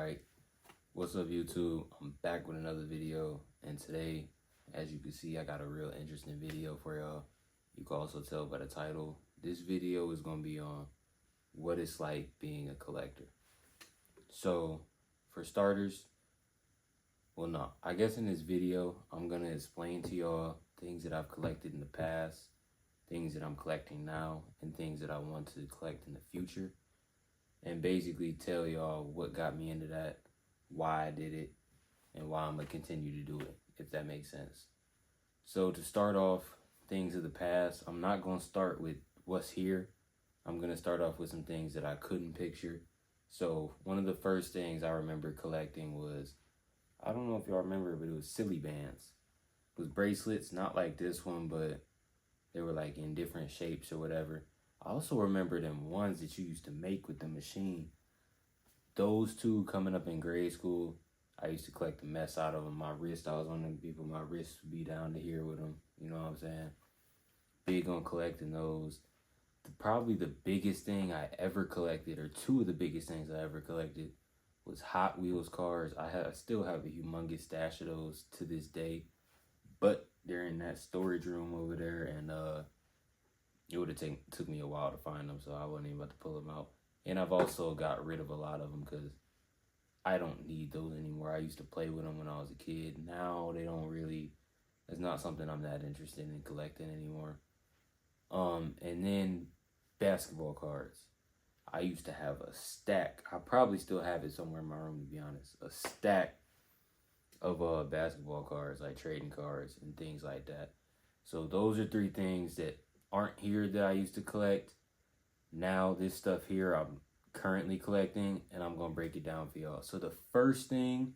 Alright, what's up YouTube? I'm back with another video, and today, as you can see, I got a real interesting video for y'all. You can also tell by the title. This video is going to be on what it's like being a collector. So, for starters, well no, I guess in this video, I'm going to explain to y'all things that I've collected in the past, things that I'm collecting now, and things that I want to collect in the future. And basically tell y'all what got me into that, why I did it, and why I'm going to continue to do it, if that makes sense. So to start off, things of the past, I'm not going to start with what's here. I'm going to start off with some things that I couldn't picture. So one of the first things I remember collecting was, I don't know if y'all remember, but it was Silly Bands. It was bracelets, not like this one, but they were like in different shapes or whatever. I also remember them ones that you used to make with the machine. Those two coming up in grade school, I used to collect the mess out of them. My wrist, I was one of them people, my wrist would be down to here with them. You know what I'm saying? Big on collecting those. Probably the biggest thing I ever collected, or two of the biggest things I ever collected, was Hot Wheels cars. I still have a humongous stash of those to this day. But they're in that storage room over there, and it would have took me a while to find them, so I wasn't even about to pull them out. And I've also got rid of a lot of them because I don't need those anymore. I used to play with them when I was a kid. Now they don't really, it's not something I'm that interested in collecting anymore. And then basketball cards. I used to have a stack. I probably still have it somewhere in my room, to be honest. A stack of basketball cards, like trading cards and things like that. So those are three things that aren't here that I used to collect. Now this stuff here I'm currently collecting, and I'm gonna break it down for y'all. So the first thing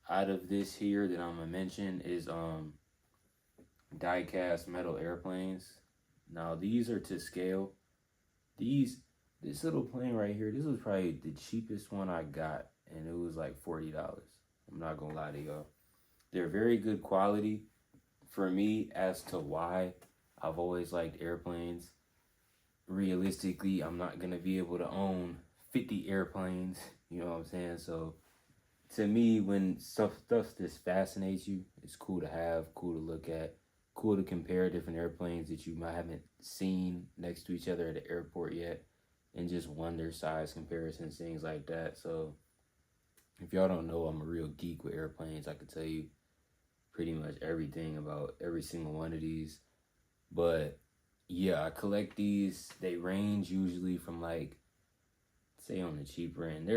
out of this here that I'm gonna mention is die-cast metal airplanes. Now these are to scale. This little plane right here, this was probably the cheapest one I got, and it was like $40. I'm not gonna lie to y'all. They're very good quality. For me, as to why I've always liked airplanes, realistically, I'm not going to be able to own 50 airplanes, you know what I'm saying? So, to me, when stuff just fascinates you, it's cool to have, cool to look at, cool to compare different airplanes that you might haven't seen next to each other at the airport yet, and just wonder size comparisons, things like that. So, if y'all don't know, I'm a real geek with airplanes. I could tell you pretty much everything about every single one of these. But yeah, I collect these. They range usually from, like, say on the cheaper end.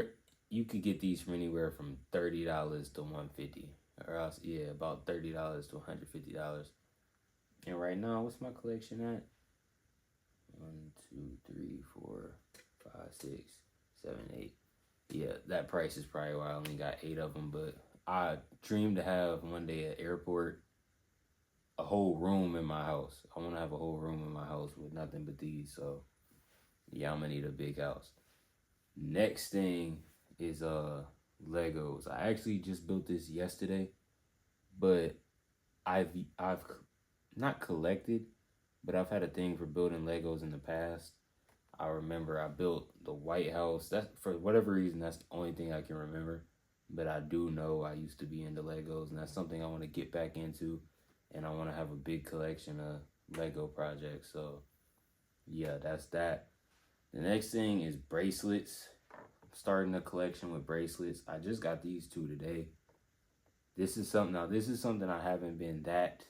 You could get these from anywhere from $30 to $150, or else about $30 to $150. And right now, what's my collection at? 1, 2, 3, 4, 5, 6, 7, 8. Yeah, that price is probably why I only got 8 of them, but I dream to have one day at airport a whole room in my house. I want to have a whole room in my house with nothing but these. So yeah, I'm gonna need a big house. Next thing is Legos. I actually just built this yesterday, but I've not collected, but I've had a thing for building Legos in the past. I remember I built the White House. That's, for whatever reason, that's the only thing I can remember. But I do know I used to be into Legos, and that's something I want to get back into. And I want to have a big collection of Lego projects. So, yeah, that's that. The next thing is bracelets. I'm starting a collection with bracelets. I just got these two today. This is something I haven't been that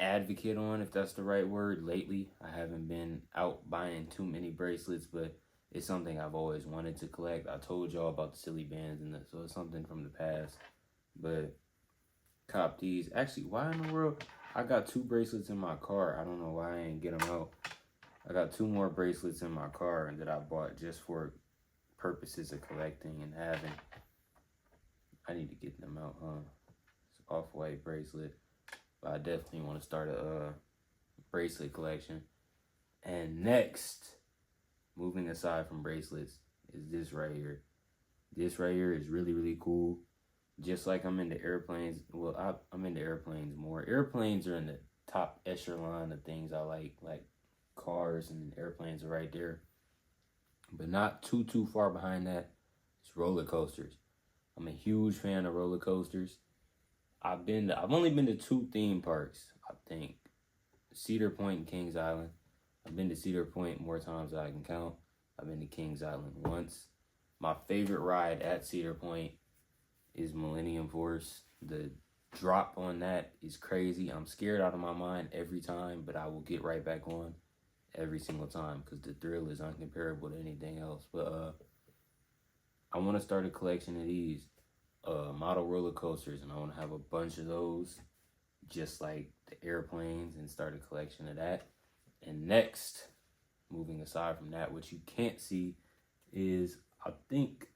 advocate on, if that's the right word, lately. I haven't been out buying too many bracelets, but it's something I've always wanted to collect. I told y'all about the Silly Bands, and so it's something from the past. But cop these. Actually, why in the world? I got 2 bracelets in my car. I don't know why I ain't get them out. I got 2 more bracelets in my car and that I bought just for purposes of collecting and having. I need to get them out, huh? It's off-white bracelet. But I definitely want to start a bracelet collection. And next, moving aside from bracelets, is this right here. This right here is really, really cool. Just like I'm into airplanes. Well, I'm into airplanes more. Airplanes are in the top echelon of things I like cars, and airplanes are right there. But not too far behind that is roller coasters. I'm a huge fan of roller coasters. I've only been to 2 theme parks, I think. Cedar Point and Kings Island. I've been to Cedar Point more times than I can count. I've been to Kings Island once. My favorite ride at Cedar Point is Millennium Force. The drop on that is crazy. I'm scared out of my mind every time, but I will get right back on every single time because the thrill is uncomparable to anything else. But I want to start a collection of these model roller coasters, and I want to have a bunch of those, just like the airplanes, and start a collection of that. And next, moving aside from that, what you can't see is I think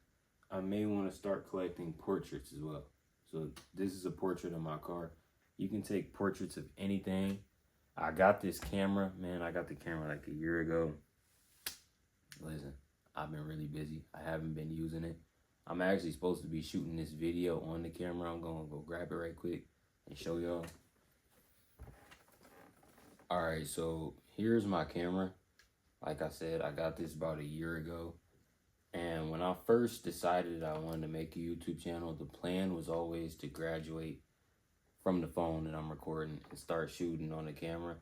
I may want to start collecting portraits as well. So this is a portrait of my car. You can take portraits of anything. I got this camera, man. I got the camera like a year ago. Listen, I've been really busy. I haven't been using it. I'm actually supposed to be shooting this video on the camera. I'm going to go grab it right quick and show y'all. All right, so here's my camera. Like I said, I got this about a year ago. And when I first decided I wanted to make a YouTube channel, the plan was always to graduate from the phone that I'm recording and start shooting on the camera.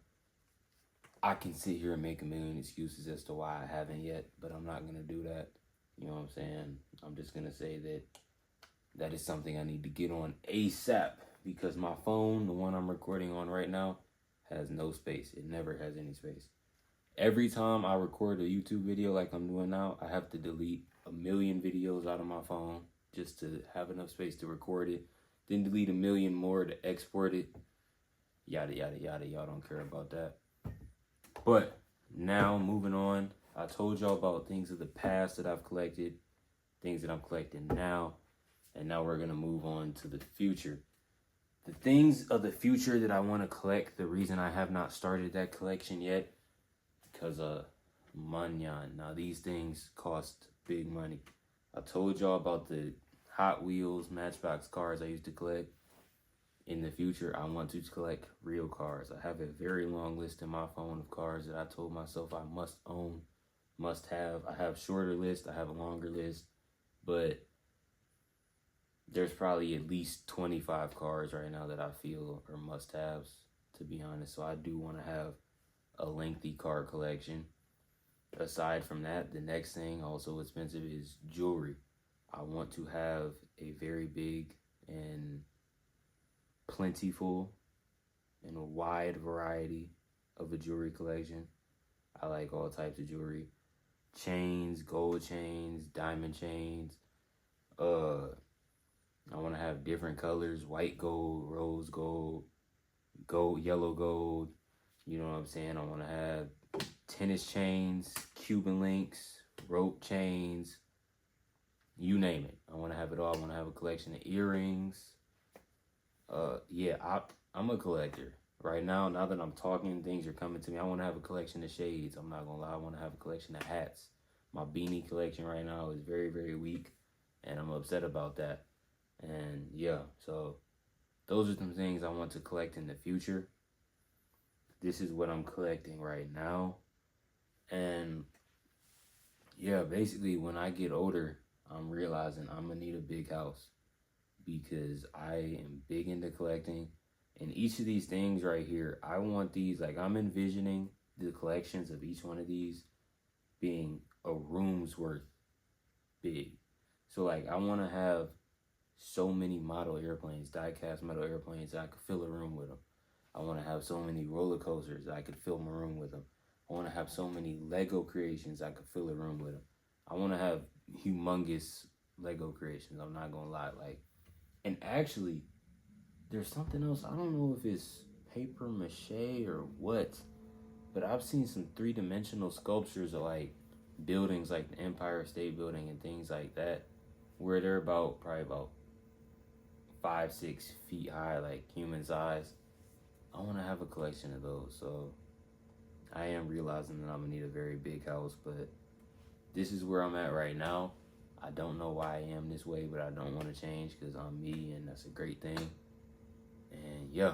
I can sit here and make a million excuses as to why I haven't yet, but I'm not going to do that. You know what I'm saying? I'm just going to say that that is something I need to get on ASAP because my phone, the one I'm recording on right now, has no space. It never has any space. Every time I record a YouTube video like I'm doing now, I have to delete a million videos out of my phone just to have enough space to record it. Then delete a million more to export it. Yada, yada, yada. Y'all don't care about that. But now, moving on, I told y'all about things of the past that I've collected, things that I'm collecting now, and now we're going to move on to the future. The things of the future that I want to collect, the reason I have not started that collection yet, because manyan. Now these things cost big money. I told y'all about the Hot Wheels Matchbox cars I used to collect. In the future, I want to collect real cars. I have a very long list in my phone of cars that I told myself I must own, must have. I have shorter list, I have a longer list, but there's probably at least 25 cars right now that I feel are must-haves, to be honest. So I do want to have a lengthy car collection. Aside from that, the next thing also expensive is jewelry. I want to have a very big and plentiful and a wide variety of a jewelry collection. I like all types of jewelry. Chains, gold chains, diamond chains. I want to have different colors, white gold, rose gold, yellow gold. You know what I'm saying? I want to have tennis chains, Cuban links, rope chains, you name it. I want to have it all. I want to have a collection of earrings. Yeah, I'm a collector. Right now that I'm talking, things are coming to me. I want to have a collection of shades. I'm not going to lie. I want to have a collection of hats. My beanie collection right now is very, very weak, and I'm upset about that. And yeah, so those are some things I want to collect in the future. This is what I'm collecting right now. And yeah, basically when I get older, I'm realizing I'm gonna need a big house because I am big into collecting. And each of these things right here, I want these, like I'm envisioning the collections of each one of these being a room's worth big. So like I want to have so many model airplanes, die-cast metal airplanes, that I could fill a room with them. I want to have so many roller coasters that I could fill my room with them. I want to have so many Lego creations I could fill a room with them. I want to have humongous Lego creations. I'm not gonna lie, like, and actually, there's something else. I don't know if it's paper mache or what, but I've seen some 3-dimensional sculptures of like buildings, like the Empire State Building and things like that, where they're probably about 5-6 feet high, like human size. I want to have a collection of those. So I am realizing that I'm gonna need a very big house, but this is where I'm at right now. I don't know why I am this way, but I don't want to change because I'm me, and that's a great thing. And yeah.